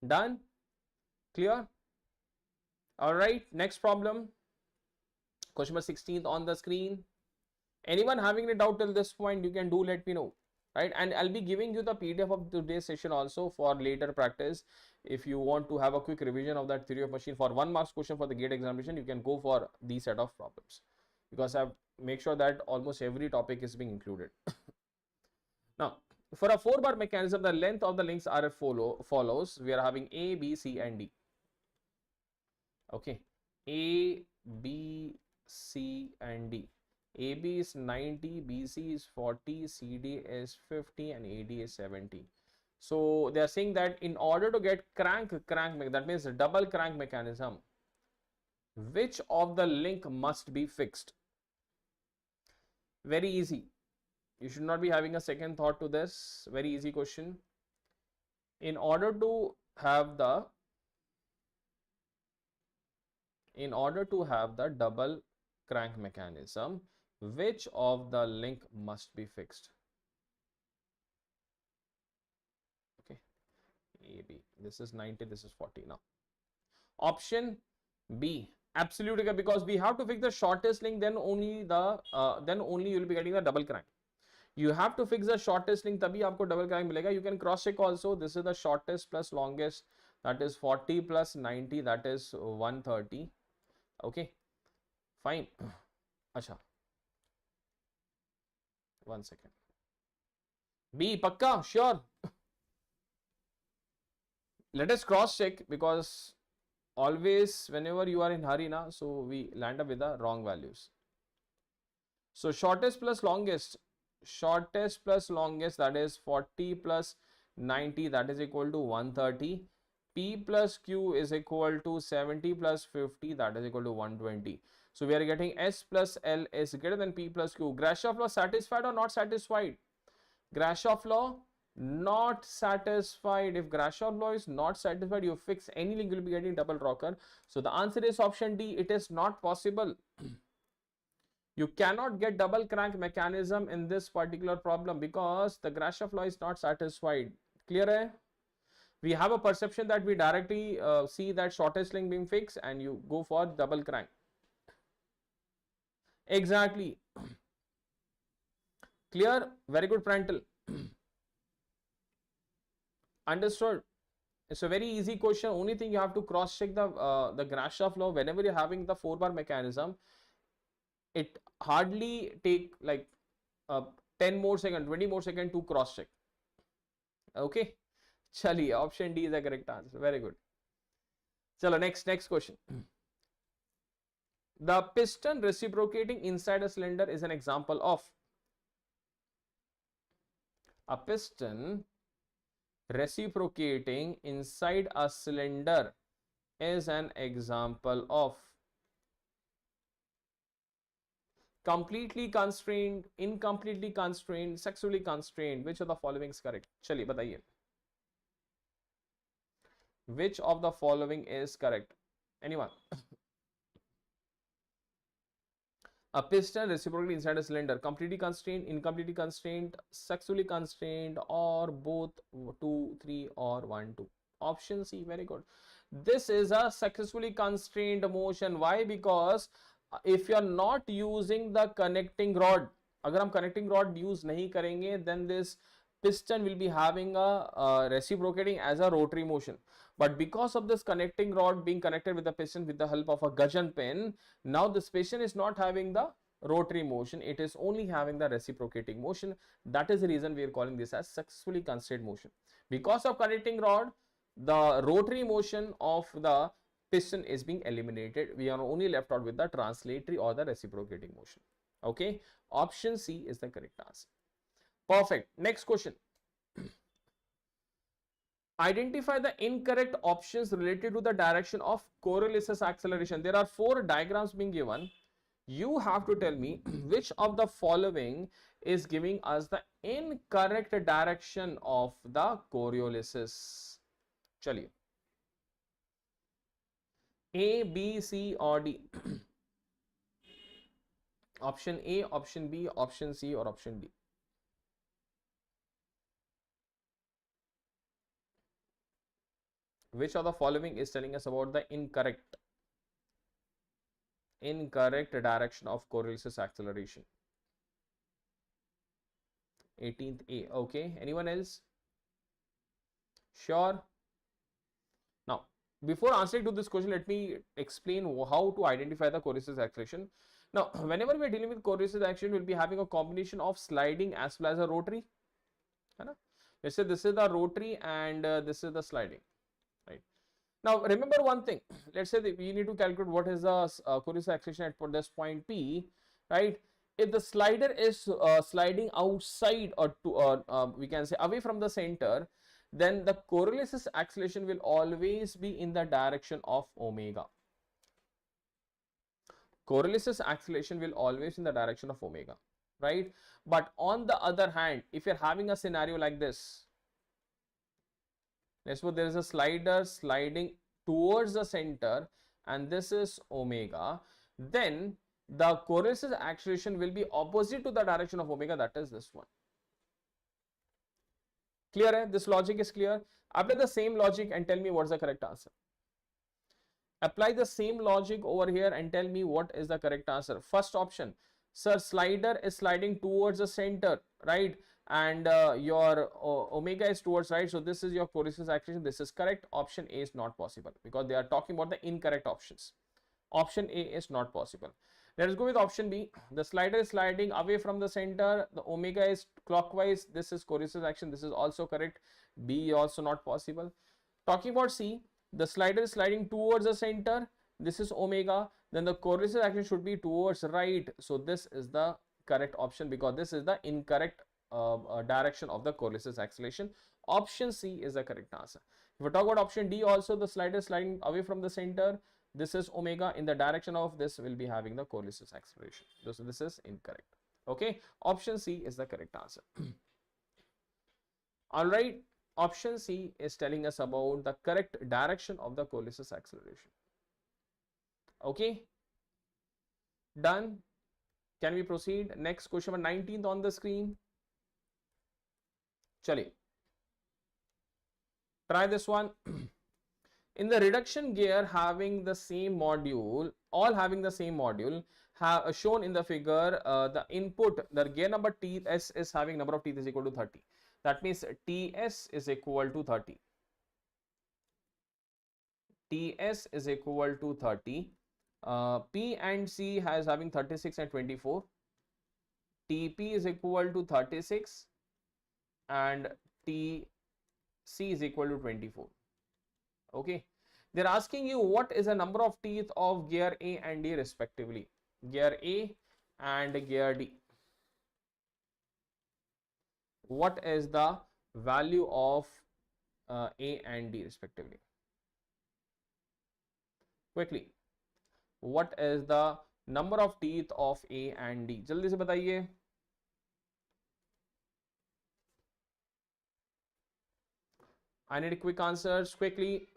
Done? Clear? All right, next problem. Question number 16th on the screen. Anyone having a doubt till this point, you can do let me know. right? And I'll be giving you the PDF of today's session also for later practice. If you want to have a quick revision of that theory of machine for 1 marks question for the gate examination, you can go for these set of problems, because I've make sure that almost every topic is being included. Now, for a 4-bar mechanism, the length of the links are follows. We are having A, B, C, and D. Okay, A, B, C, and D. AB is 90, BC is 40, CD is 50, and AD is 70. So they are saying that in order to get crank, that means double crank mechanism, which of the link must be fixed? Very easy. You should not be having a second thought to this. Very easy question. In order to have the double crank mechanism, which of the link must be fixed? Okay, AB. This is 90, this is 40 now. Option B, absolutely, because we have to fix the shortest link, then only you will be getting the double crank. You have to fix the shortest link, तभी आपको double crank मिलेगा. You can cross check also. This is the shortest plus longest, that is 40 plus 90, that is 130. Okay, fine. Acha, 1 second. B, pakka, sure. Let us cross check, because always whenever you are in hurry na, so we land up with the wrong values. So shortest plus longest, that is 40 plus 90, that is equal to 130. P plus Q is equal to 70 plus 50, that is equal to 120. So we are getting S plus L is greater than P plus Q. Grashof law satisfied or not satisfied? Grashof law not satisfied. If Grashof law is not satisfied, you fix any link, you will be getting double rocker. So the answer is option D. It is not possible. You cannot get double crank mechanism in this particular problem because the Grashof law is not satisfied. Clear hai? We have a perception that we directly see that shortest link being fixed and you go for double crank. Exactly. Clear? Very good, Prantal. Understood? It's a very easy question. Only thing you have to cross check the Grashof law whenever you're having the 4-bar mechanism. It hardly take like 10 more seconds, 20 more seconds to cross check. Okay. Chaliye, option D is the correct answer. Very good. Chalo, next question. The piston reciprocating inside a cylinder is an example of a piston reciprocating inside a cylinder is an example of completely constrained, incompletely constrained, sexually constrained. Which of the following is correct? Chaliye, bataiye. Which of the following is correct? Anyone? A piston reciprocating inside a cylinder, completely constrained, incompletely constrained, sexually constrained, or both 2, 3, or 1, 2. Option C, very good. This is a successfully constrained motion. Why? Because if you are not using the connecting rod, अगर हम connecting rod use नहीं करेंगे, then this piston will be having a reciprocating as a rotary motion. But because of this connecting rod being connected with the piston with the help of a gudgeon pin, now this piston is not having the rotary motion, it is only having the reciprocating motion. That is the reason we are calling this as successfully constrained motion. Because of connecting rod, the rotary motion of the piston is being eliminated. We are only left out with the translatory or the reciprocating motion. Okay, option C is the correct answer. Perfect. Next question. Identify the incorrect options related to the direction of Coralis acceleration. There are 4 diagrams being given. You have to tell me which of the following is giving us the incorrect direction of the Coriolis. Chaliye. A, B, C or D? Option A, option B, option C or option D? Which of the following is telling us about the incorrect direction of Coralis acceleration? 18th A. Okay, anyone else? Sure. Now, before answering to this question, let me explain how to identify the Coralis acceleration. Now, whenever we are dealing with Coralis acceleration, we'll be having a combination of sliding as well as a rotary. Let's say this is the rotary and this is the sliding. Right. Now, remember one thing. Let's say that we need to calculate what is the Coralis acceleration at this point P, right? If the slider is sliding outside or to we can say away from the center, then the Coralis acceleration will always be in the direction of omega. Coralis acceleration will always in the direction of omega, right? But on the other hand, if you're having a scenario like this, let's suppose there is a slider sliding towards the center and this is omega, then the Coralis acceleration will be opposite to the direction of omega, that is this one. Clear? Hai? This logic is clear. Apply the same logic and tell me what's the correct answer. Apply the same logic over here and tell me what is the correct answer. First option, sir, slider is sliding towards the center, right? And your omega is towards right. So this is your Coralis acceleration. This is correct. Option A is not possible because they are talking about the incorrect options. Option A is not possible. Let us go with option B. The slider is sliding away from the center. The omega is clockwise. This is Coralis acceleration. This is also correct. B also not possible. Talking about C, the slider is sliding towards the center. This is omega. Then the Coralis acceleration should be towards right. So this is the correct option because this is the incorrect direction of the Coralis acceleration. Option C is the correct answer. If we talk about option D also, the slider is sliding away from the center. This is omega. In the direction of this will be having the Coralis acceleration. So this is incorrect. Okay. Option C is the correct answer. All right. Option C is telling us about the correct direction of the Coralis acceleration. Okay. Done. Can we proceed? Next question number 19th on the screen. Chaliye. Try this one. In the reduction gear having the same module, all having the same module, have shown in the figure, the input, the gear number TS is having number of teeth is equal to 30. That means TS is equal to 30. TS is equal to 30. P and C has having 36 and 24. TP is equal to 36 and TC is equal to 24. Okay. They're asking you what is the number of teeth of gear A and D respectively. Gear A and gear D. What is the value of A and D respectively? Quickly. What is the number of teeth of A and D? जल्दी से बताइए. I need quick answers quickly.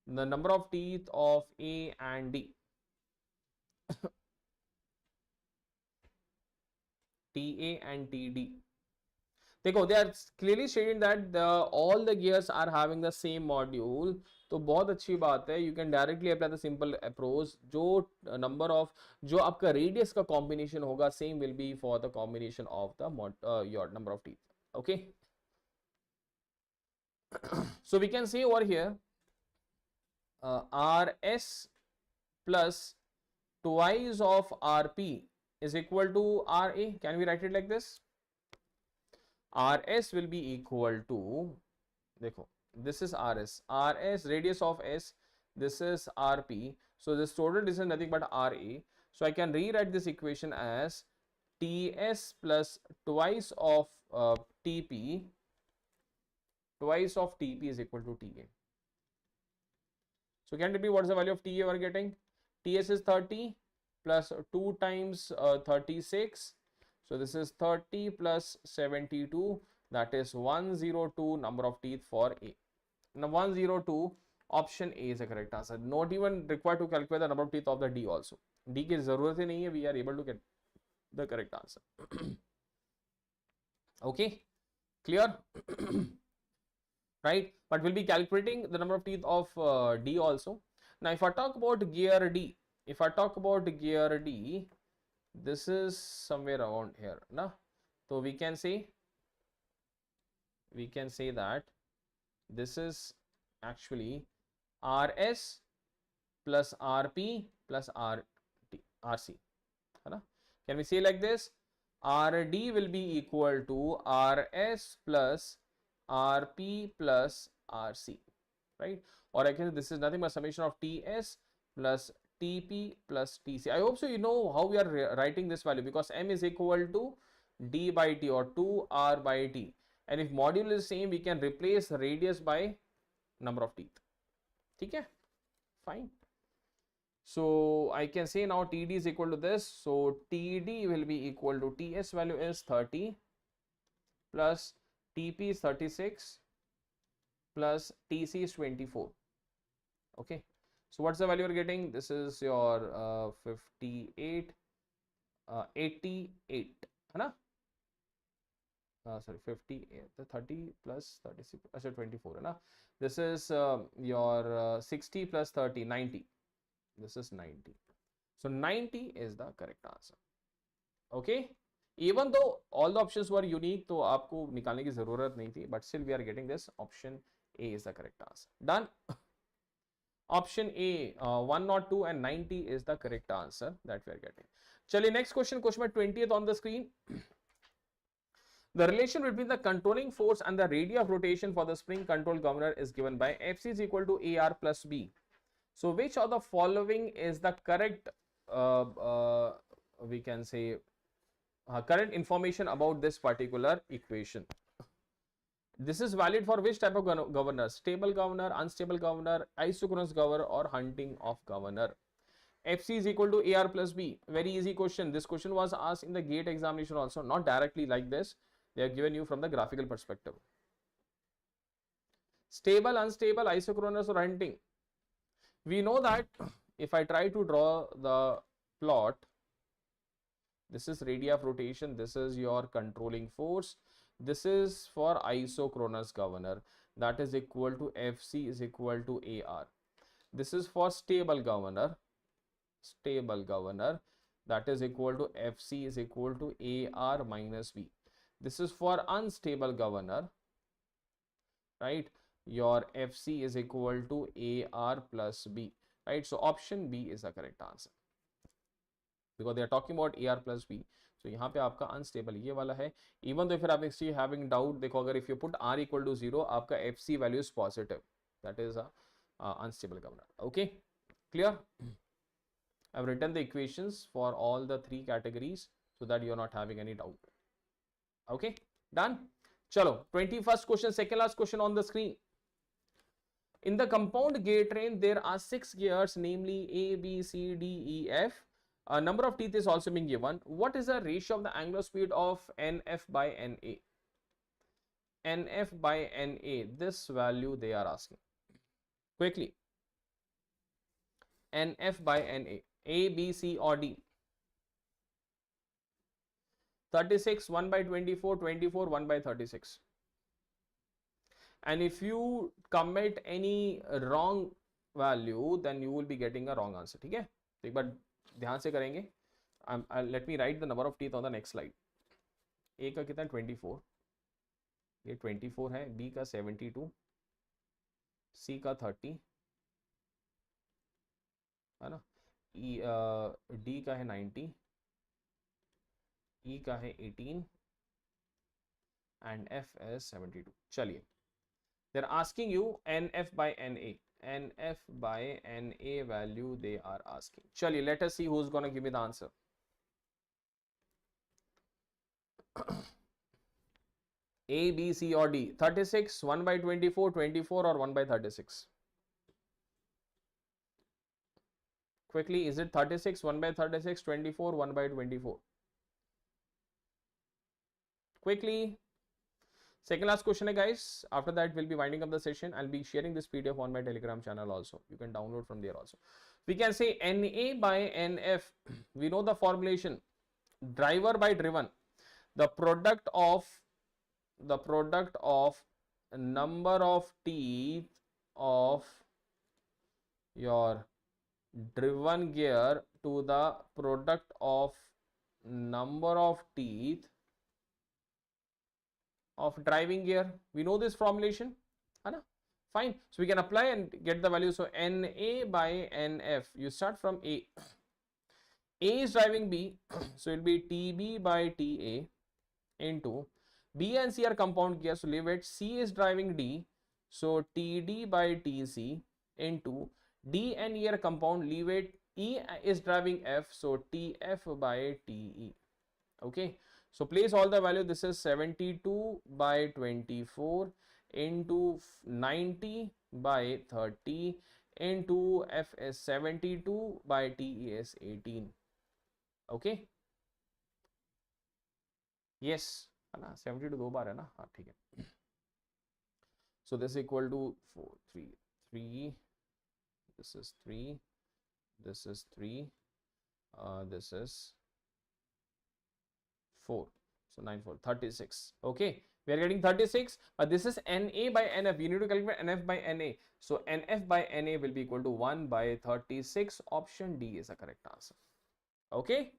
The number of teeth of A and D. TA and TD. देखो, they are clearly stating that all the gears are having the same module. तो बहुत अच्छी बात है. You can directly apply the simple approach. जो number of जो आपका radius का combination होगा, same will be for the combination of the your number of teeth. Okay. So we can say over here RS plus twice of RP is equal to RA. Can we write it like this? RS will be equal to, देखो, this is RS, radius of S, this is RP. So this total distance is nothing but RA. So I can rewrite this equation as TS plus twice of TP. Twice of TP is equal to TA. So can it be what is the value of TA we are getting? TS is 30 plus 2 times 36. So this is 30 plus 72. That is 102 number of teeth for A. Now 102, option A is the correct answer. Not even required to calculate the number of teeth of the D also. D की ज़रूरत ही नहीं है. We are able to get the correct answer. Okay, clear? Right, but we'll be calculating the number of teeth of D also. Now if I talk about gear D, this is somewhere around here, na? So we can say that this is actually RS plus RP plus RC, है ना? Can we say like this? RD will be equal to RS plus RP plus RC, right? Or I can say this is nothing but summation of TS plus TP plus TC. I hope so you know how we are writing this value, because M is equal to D by T or 2R by T. And if module is same, we can replace radius by number of teeth. Okay, fine. So I can say now TD is equal to this. So TD will be equal to TS value is 30 plus TP is 36 plus TC is 24. Okay. So what's the value you're getting? This is your 58, 88, है ना? Sorry, 58, the 30 plus 36, 24, है ना? This is your 60 plus 30, 90. This is 90. So 90 is the correct answer. Okay. Even though all the options were unique, तो आपको निकालने की जरूरत नहीं थी, but still we are getting this. Option A is the correct answer. Done. Option A, 102 and 90 is the correct answer that we are getting. चलिए next question, question number 20th on the screen. The relation between the controlling force and the radius of rotation for the spring control governor is given by Fc is equal to AR plus B. So which of the following is the correct, we can say, current information about this particular equation? This is valid for which type of governor? Stable governor, unstable governor, isochronous governor, or hunting off governor? Fc is equal to AR plus B. Very easy question. This question was asked in the GATE examination also, not directly like this. They are given you from the graphical perspective. Stable, unstable, isochronous, or hunting. We know that if I try to draw the plot, this is radius of rotation, this is your controlling force, this is for isochronous governor, that is equal to Fc is equal to AR. This is for stable governor, that is equal to Fc is equal to AR minus B. This is for unstable governor, right? Your Fc is equal to AR plus B, right? So option B is the correct answer, because they are talking about AR plus B. So यहाँ पे आपका unstable ये वाला है. Even though if you are actually having doubt, देखो अगर if you put R equal to 0, आपका Fc value is positive. That is a unstable governor. Okay, clear? I have written the equations for all the three categories so that you are not having any doubt. Okay, done. Chalo, 21st question, second last question on the screen. In the compound gear train, there are 6 gears, namely A, B, C, D, E, F. A number of teeth is also being given. What is the ratio of the angular speed of NF by NA? NF by NA, this value they are asking. Quickly. NF by NA, A, B, C or D? 36, 1 by 24, 24, 1 by 36. And if you commit any wrong value, then you will be getting a wrong answer. ठीक है? एक बार ध्यान से करेंगे. Let me write the number of teeth on the next slide. A का कितना 24, ये 24 है. B का 72, C का 30, है ना? D का है 90, E का है 18 and F is 72. चलिए, they're asking you NF by NA. NF by NA value they are asking. Chaliye, let us see who's gonna give me the answer. A, B, C or D? 36, 1 by 24, 24 or 1 by 36? Quickly, is it 36, 1 by 36, 24, 1 by 24? Quickly. Second last question, guys. After that, we'll be winding up the session. I'll be sharing this PDF on my Telegram channel also. You can download from there also. We can say NA by NF. We know the formulation. Driver by driven. The product of number of teeth of your driven gear to the product of number of teeth of driving gear. We know this formulation, है ना? Fine. So we can apply and get the value. So NA by NF. You start from A. A is driving B, so it will be TB by TA into B and C are compound gear, so leave it. C is driving D, so TD by TC into D and E are compound, leave it. E is driving F, so TF by TE. Okay, so place all the value. This is 72 by 24 into 90 by 30 into F is 72 by TE is 18. Okay, yes, है ना, 72 दो बार है ना, हाँ ठीक है. So this is equal to 4 3 3, this is 3, this is 3, this is 4, so 9 4 36. Okay, we are getting 36, but this is NA by NF. You need to calculate NF by NA, so NF by NA will be equal to 1 by 36. Option D is the correct answer. Okay,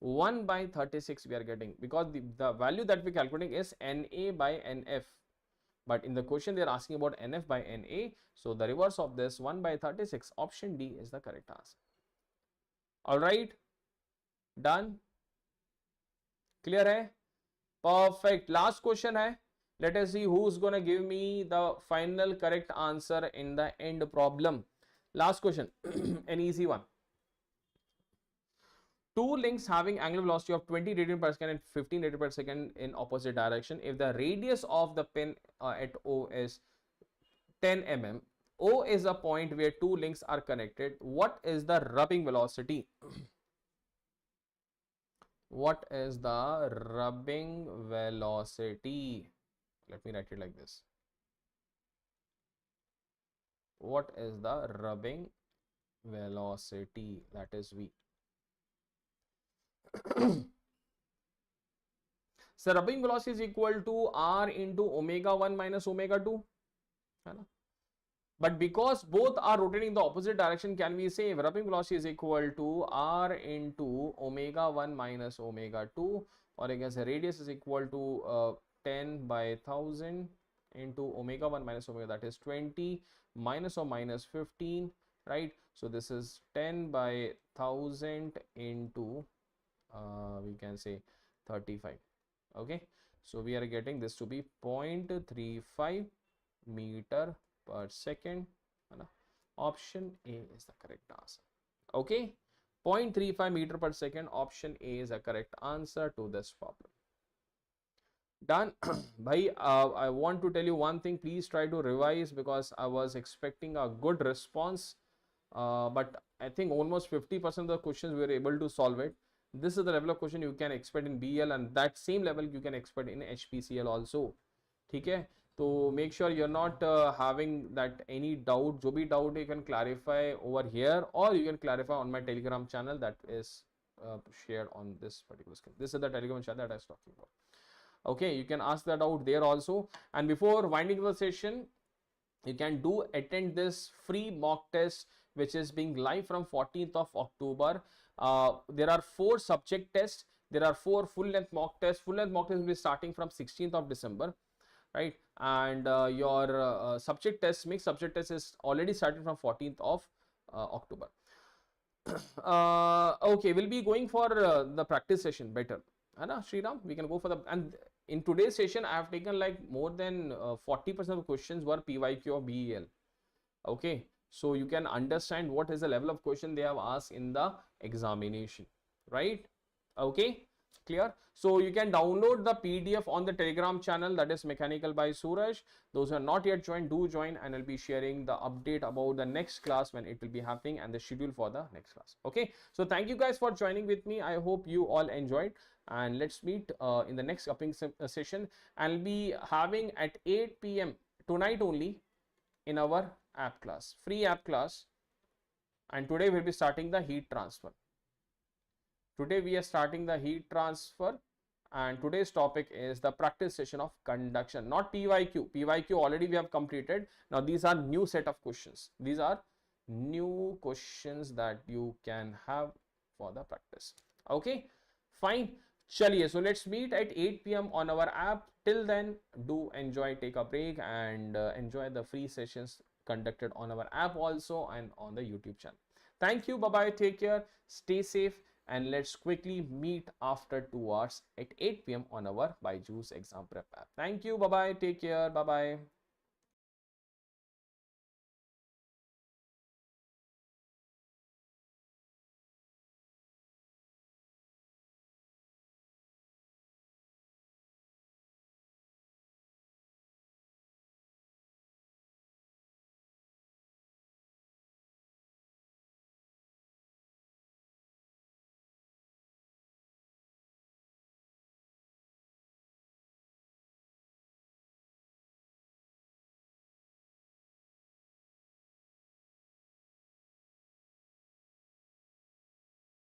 1 by 36 we are getting, because the value that we are calculating is NA by NF, but in the question they are asking about NF by NA, so the reverse of this, 1 by 36. Option D is the correct answer. All right, done, clear hai? Perfect. Last question hai. Let us see who's gonna give me the final correct answer in the end problem. Last question, an easy one. Two links having angular velocity of 20 radian per second and 15 radian per second in opposite direction. If the radius of the pin at O is 10 mm, O is a point where two links are connected. What is the rubbing velocity? What is the rubbing velocity? Let me write it like this. What is the rubbing velocity? That is V. So rubbing velocity is equal to R into omega 1 minus omega 2. But because both are rotating in the opposite direction, can we say rubbing velocity is equal to R into omega 1 minus omega 2, or I guess the radius is equal to 10 by 1000 into omega 1 minus omega, that is 20, minus or minus 15, right? So this is 10 by 1000 into we can say 35. Okay, so we are getting this to be 0.35 meter per second. Option A is the correct answer. Okay, 0.35 meter per second. Option A is the correct answer to this problem. Done. Bhai, I want to tell you one thing. Please try to revise, because I was expecting a good response, but I think almost 50% of the questions we were able to solve it. This is the level of question you can expect in BL, and that same level you can expect in HPCL also. Okay, so make sure you're not having that any doubt. जो भी doubt you can clarify over here, or you can clarify on my Telegram channel that is shared on this particular screen. This is the Telegram channel that I was talking about. Okay, you can ask that out there also. And before winding the session, you can attend this free mock test which is being live from 14th of October. There are 4 subject tests. There are 4 full-length mock tests. Full-length mock tests will be starting from 16th of December, right? And your subject test, mixed subject test, is already started from 14th of October. Okay, we'll be going for the practice session better. Anna, Sriram, we can go for the, and in today's session, I have taken like more than 40% of the questions were PYQ or BEL. Okay, so you can understand what is the level of question they have asked in the examination, right? Okay, clear? So you can download the PDF on the Telegram channel, that is Mechanical by Suraj. Those who are not yet joined, do join, and I'll be sharing the update about the next class when it will be happening and the schedule for the next class. Okay, so thank you guys for joining with me. I hope you all enjoyed, and let's meet in the next upcoming session. I'll be having at 8 PM tonight only in our app class, free app class, and today we'll be starting the heat transfer. Today we are starting the heat transfer, and today's topic is the practice session of conduction, not PYQ. PYQ already we have completed. Now these are new set of questions. These are new questions that you can have for the practice. Okay, fine. Chaliye, so let's meet at 8 p.m. on our app. Till then, do enjoy, take a break, and enjoy the free sessions conducted on our app also and on the YouTube channel. Thank you. Bye bye. Take care. Stay safe. And let's quickly meet after 2 hours at 8 p.m. on our BYJU'S exam prep app. Thank you. Bye bye. Take care. Bye bye.